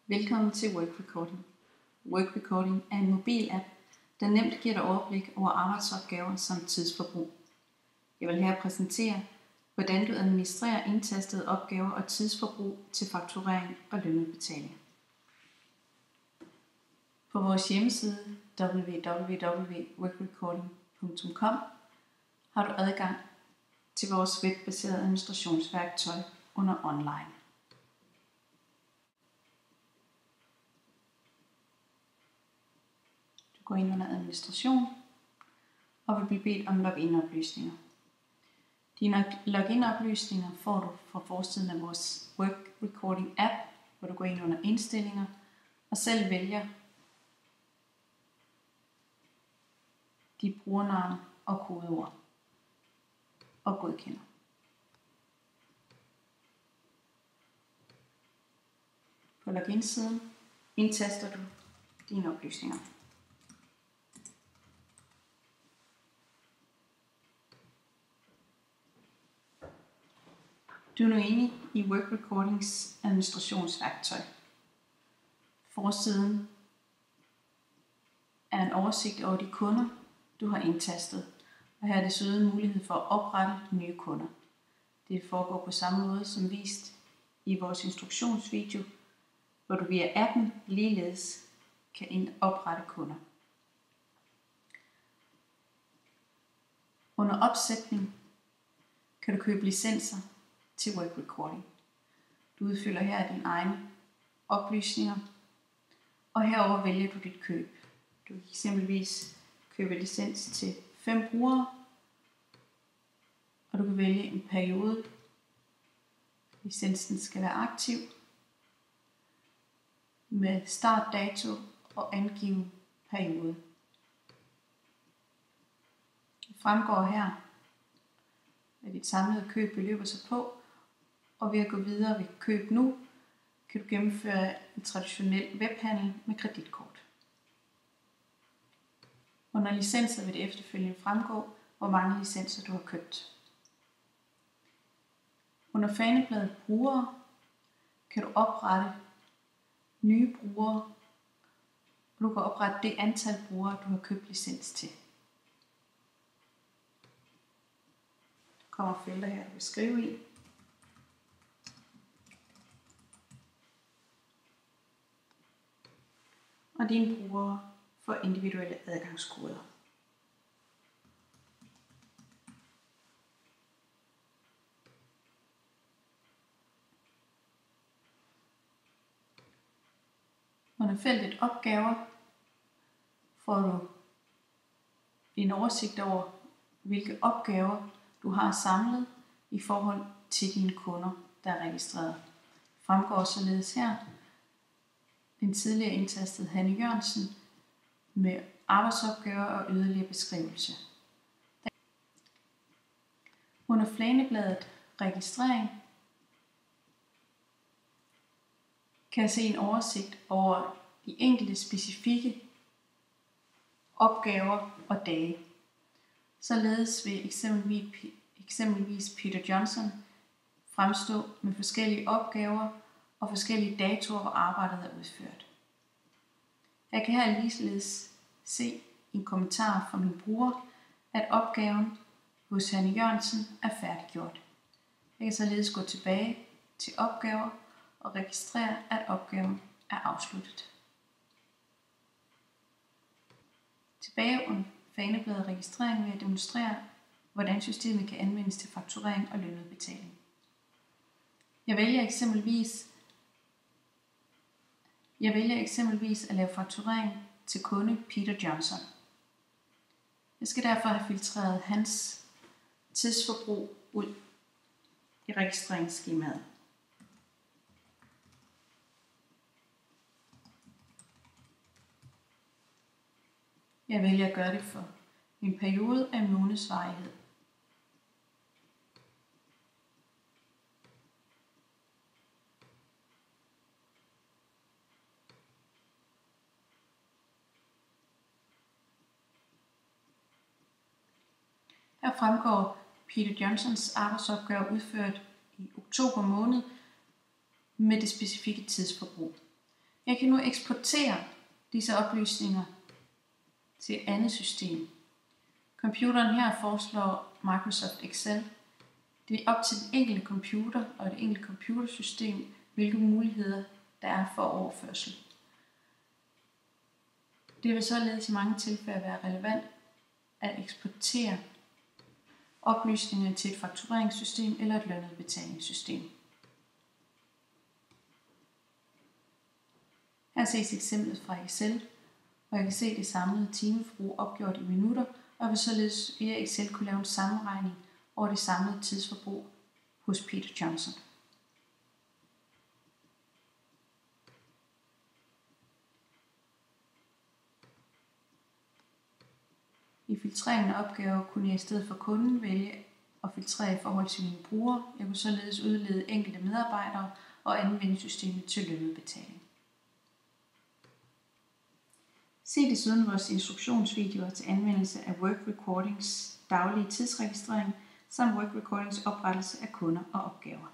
Velkommen til Work Recording. Work Recording er en mobil-app, der nemt giver dig overblik over arbejdsopgaver samt tidsforbrug. Jeg vil her præsentere, hvordan du administrerer indtastede opgaver og tidsforbrug til fakturering og lønudbetaling. På vores hjemmeside www.workrecording.com har du adgang til vores webbaserede administrationsværktøj under online. Du går ind under administration og vil blive bedt om login-oplysninger. Dine login-oplysninger får du fra forsiden af vores Work Recording app, hvor du går ind under indstillinger og selv vælger dit brugernavn og kodeord og godkender. På login-siden indtaster du dine oplysninger. Du er nu inde i Work Recordings administrationsværktøj. Forsiden er en oversigt over de kunder, du har indtastet, og her er desuden mulighed for at oprette nye kunder. Det foregår på samme måde som vist i vores instruktionsvideo, hvor du via appen ligeledes kan oprette kunder. Under opsætning kan du købe licenser til Work Recording. Du udfylder her dine egne oplysninger, og herover vælger du dit køb. Du kan eksempelvis købe licens til 5 brugere, og du kan vælge en periode. Licensen skal være aktiv med startdato og angive periode. Det fremgår her, hvad dit samlede køb beløber sig på, og ved at gå videre ved køb nu, kan du gennemføre en traditionel webhandel med kreditkort. Under licenser vil det efterfølgende fremgå, hvor mange licenser du har købt. Under fanebladet brugere kan du oprette nye brugere, og du kan oprette det antal brugere, du har købt licens til. Der kommer felter her, du kan skrive i. Og dine brugere får individuelle adgangskoder. Under feltet opgaver får du en oversigt over, hvilke opgaver du har samlet i forhold til dine kunder, der er registreret. Det fremgår således her den tidligere indtastede Hanne Jørgensen med arbejdsopgaver og yderligere beskrivelse. Under fanebladet registrering kan jeg se en oversigt over de enkelte specifikke opgaver og dage. Således vil eksempelvis Peter Johnson fremstå med forskellige opgaver og forskellige datoer, hvor arbejdet er udført. Jeg kan her ligeledes se en kommentar fra min bruger, at opgaven hos Hanne Jørgensen er færdiggjort. Jeg kan således gå tilbage til opgaver og registrere, at opgaven er afsluttet. Tilbage under fanebladet registrering vil jeg demonstrere, hvordan systemet kan anvendes til fakturering og lønudbetaling. Jeg vælger eksempelvis at lave fakturering til kunde Peter Johnson. Jeg skal derfor have filtreret hans tidsforbrug ud i registreringsskemaet. Jeg vælger at gøre det for en periode af en måneds varighed. Her fremgår Peter Johnsons arbejdsopgave udført i oktober måned med det specifikke tidsforbrug. Jeg kan nu eksportere disse oplysninger til et andet system. Computeren her foreslår Microsoft Excel. Det er op til den enkelte computer og det enkelte computersystem, hvilke muligheder der er for overførsel. Det vil således i mange tilfælde være relevant at eksportere oplysningerne til et faktureringssystem eller et lønudbetalingssystem. Her ses eksemplet fra Excel, hvor jeg kan se det samlede timeforbrug opgjort i minutter, og vil således via Excel kunne lave en sammenregning over det samlede tidsforbrug hos Peter Johnson. I filtreringen af opgaver kunne jeg i stedet for kunden vælge at filtrere i forhold til mine brugere. Jeg kunne således udlede enkelte medarbejdere og anvende systemet til lønudbetaling. Se desuden vores instruktionsvideoer til anvendelse af Work Recordings daglige tidsregistrering samt Work Recordings oprettelse af kunder og opgaver.